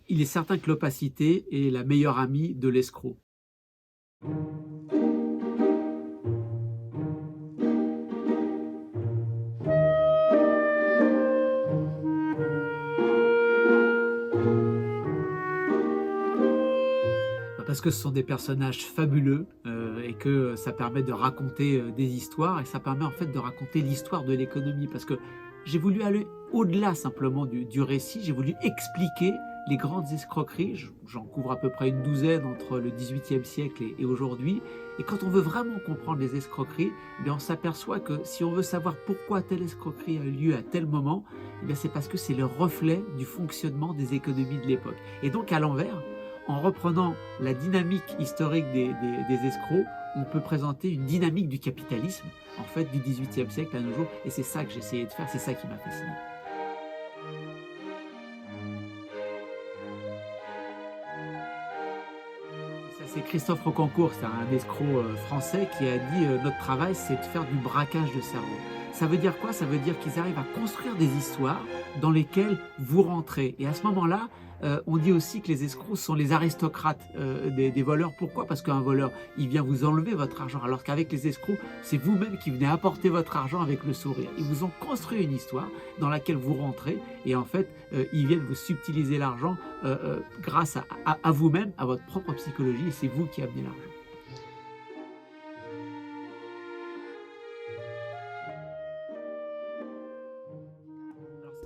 Il est certain que l'opacité est la meilleure amie de l'escroc. Parce que ce sont des personnages fabuleux, et que ça permet de raconter, des histoires et ça permet en fait de raconter l'histoire de l'économie. Parce que j'ai voulu aller au-delà simplement du récit, j'ai voulu expliquer les grandes escroqueries. J'en couvre à peu près une douzaine entre le XVIIIe siècle et aujourd'hui. Et quand on veut vraiment comprendre les escroqueries, eh bien on s'aperçoit que si on veut savoir pourquoi telle escroquerie a eu lieu à tel moment, eh bien c'est parce que c'est le reflet du fonctionnement des économies de l'époque. Et donc à l'envers, en reprenant la dynamique historique des escrocs, on peut présenter une dynamique du capitalisme, en fait, du XVIIIe siècle à nos jours. Et c'est ça que j'ai essayé de faire, c'est ça qui m'a fasciné. Ça, c'est Christophe Rocancourt, c'est un escroc français qui a dit notre travail, c'est de faire du braquage de cerveau. Ça veut dire quoi? Ça veut dire qu'ils arrivent à construire des histoires dans lesquelles vous rentrez. Et à ce moment-là, on dit aussi que les escrocs sont les aristocrates des voleurs. Pourquoi? Parce qu'un voleur, il vient vous enlever votre argent, alors qu'avec les escrocs, c'est vous-même qui venez apporter votre argent avec le sourire. Ils vous ont construit une histoire dans laquelle vous rentrez et en fait, ils viennent vous subtiliser l'argent grâce à vous-même, à votre propre psychologie, et c'est vous qui amenez l'argent.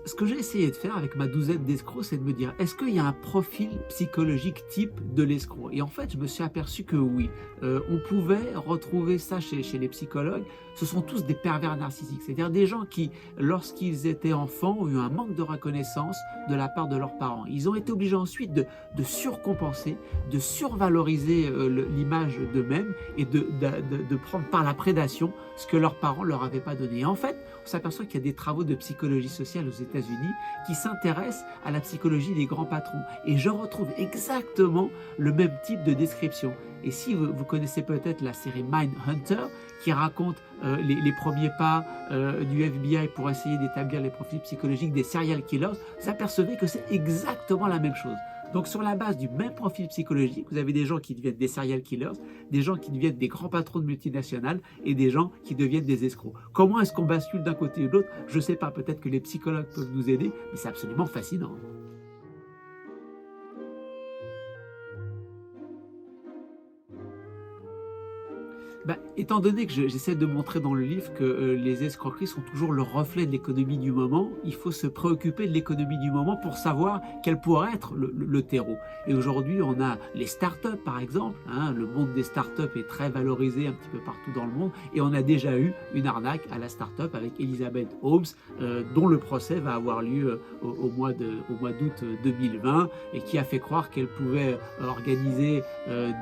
Ce que j'ai essayé de faire avec ma douzaine d'escrocs, c'est de me dire, est-ce qu'il y a un profil psychologique type de l'escroc? Et en fait, je me suis aperçu que oui, on pouvait retrouver ça chez les psychologues. Ce sont tous des pervers narcissiques, c'est-à-dire des gens qui, lorsqu'ils étaient enfants, ont eu un manque de reconnaissance de la part de leurs parents. Ils ont été obligés ensuite de surcompenser, de survaloriser l'image d'eux-mêmes et de prendre par la prédation ce que leurs parents leur avaient pas donné. Et en fait, on s'aperçoit qu'il y a des travaux de psychologie sociale aux États-Unis qui s'intéressent à la psychologie des grands patrons. Et je retrouve exactement le même type de description. Et si vous connaissez peut-être la série Mindhunter, qui raconte les premiers pas du FBI pour essayer d'établir les profils psychologiques des serial killers, vous apercevez que c'est exactement la même chose. Donc sur la base du même profil psychologique, vous avez des gens qui deviennent des serial killers, des gens qui deviennent des grands patrons de multinationales et des gens qui deviennent des escrocs. Comment est-ce qu'on bascule d'un côté ou de l'autre? Je ne sais pas, peut-être que les psychologues peuvent nous aider, mais c'est absolument fascinant. Bah, étant donné que j'essaie de montrer dans le livre que les escroqueries sont toujours le reflet de l'économie du moment, il faut se préoccuper de l'économie du moment pour savoir quel pourrait être le terreau. Et aujourd'hui, on a les startups, par exemple, hein, le monde des startups est très valorisé un petit peu partout dans le monde, et on a déjà eu une arnaque à la startup avec Elizabeth Holmes, dont le procès va avoir lieu au mois d'août 2020, et qui a fait croire qu'elle pouvait organiser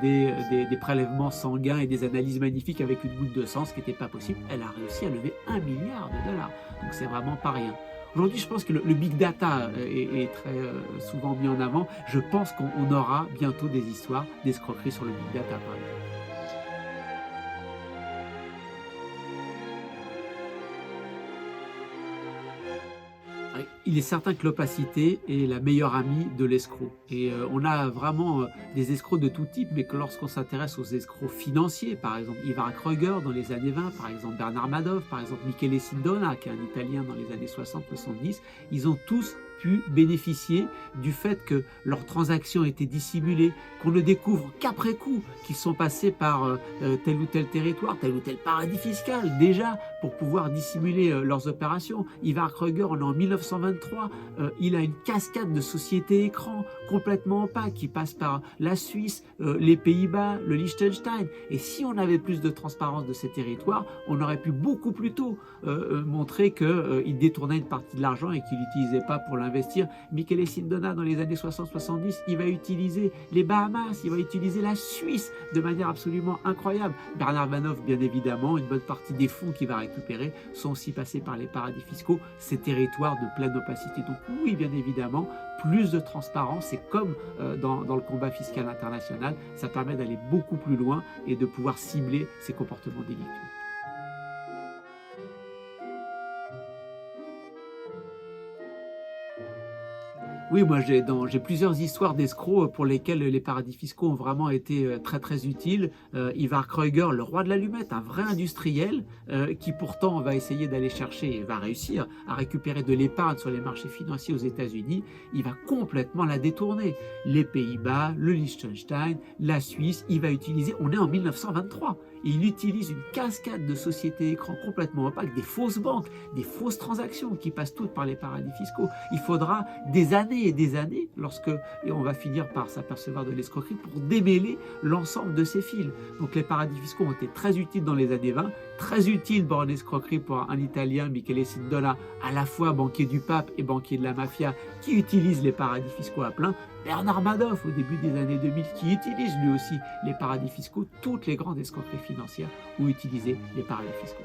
des prélèvements sanguins et des analyses magnifiques avec une goutte de sang, ce qui n'était pas possible. Elle a réussi à lever 1 milliard de dollars. Donc c'est vraiment pas rien. Aujourd'hui, je pense que le big data est très souvent mis en avant. Je pense qu'on aura bientôt des histoires d'escroquerie sur le big data, par exemple. Il est certain que l'opacité est la meilleure amie de l'escroc. Et on a vraiment des escrocs de tout type, mais que lorsqu'on s'intéresse aux escrocs financiers, par exemple Ivar Kreuger dans les années 20, par exemple Bernard Madoff, par exemple Michele Sindona, qui est un Italien dans les années 60-70, ils ont tous pu bénéficier du fait que leurs transactions étaient dissimulées, qu'on ne découvre qu'après coup qu'ils sont passés par tel ou tel territoire, tel ou tel paradis fiscal, déjà, pour pouvoir dissimuler leurs opérations. Ivar Kreuger, on est en 1923, il a une cascade de sociétés écrans complètement opaques qui passent par la Suisse, les Pays-Bas, le Liechtenstein. Et si on avait plus de transparence de ces territoires, on aurait pu beaucoup plus tôt montrer qu'il détournait une partie de l'argent et qu'il n'utilisait pas pour l'investir. Michele Sindona, dans les années 60-70, il va utiliser les Bahamas, il va utiliser la Suisse de manière absolument incroyable. Bernard Madoff, bien évidemment, une bonne partie des fonds qu'il va récupérer sont aussi passés par les paradis fiscaux, ces territoires de pleine opacité. Donc oui, bien évidemment, plus de transparence, et comme dans le combat fiscal international, ça permet d'aller beaucoup plus loin et de pouvoir cibler ces comportements délictueux. Oui, moi j'ai plusieurs histoires d'escrocs pour lesquels les paradis fiscaux ont vraiment été très très utiles. Ivar Kreuger, le roi de l'allumette, un vrai industriel qui pourtant va essayer d'aller chercher et va réussir à récupérer de l'épargne sur les marchés financiers aux États-Unis, il va complètement la détourner. Les Pays-Bas, le Liechtenstein, la Suisse, il va utiliser, on est en 1923, et il utilise une cascade de sociétés écrans complètement opaques, des fausses banques, des fausses transactions qui passent toutes par les paradis fiscaux. Il faudra des années et des années, et on va finir par s'apercevoir de l'escroquerie, pour démêler l'ensemble de ces fils. Donc les paradis fiscaux ont été très utiles dans les années 20, très utiles dans l'escroquerie pour un Italien, Michele Sindona, à la fois banquier du pape et banquier de la mafia, qui utilise les paradis fiscaux à plein. Bernard Madoff, au début des années 2000, qui utilise lui aussi les paradis fiscaux. Toutes les grandes escroqueries financières ont utilisé les paradis fiscaux.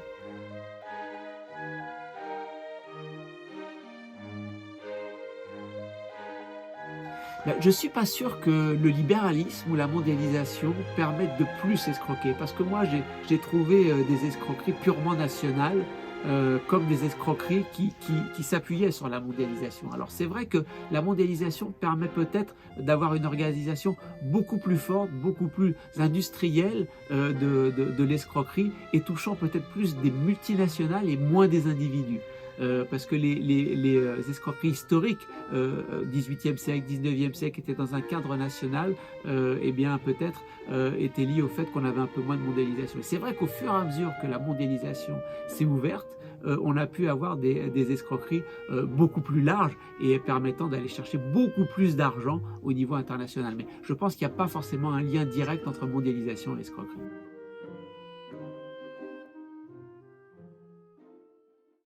Ben, je ne suis pas sûr que le libéralisme ou la mondialisation permettent de plus escroquer, parce que moi j'ai trouvé des escroqueries purement nationales, comme des escroqueries qui s'appuyaient sur la mondialisation. Alors c'est vrai que la mondialisation permet peut-être d'avoir une organisation beaucoup plus forte, beaucoup plus industrielle de l'escroquerie, et touchant peut-être plus des multinationales et moins des individus. Parce que les escroqueries historiques, 18e siècle, 19e siècle, étaient dans un cadre national, et bien peut-être étaient liées au fait qu'on avait un peu moins de mondialisation. Et c'est vrai qu'au fur et à mesure que la mondialisation s'est ouverte, on a pu avoir des escroqueries beaucoup plus larges et permettant d'aller chercher beaucoup plus d'argent au niveau international. Mais je pense qu'il n'y a pas forcément un lien direct entre mondialisation et escroquerie.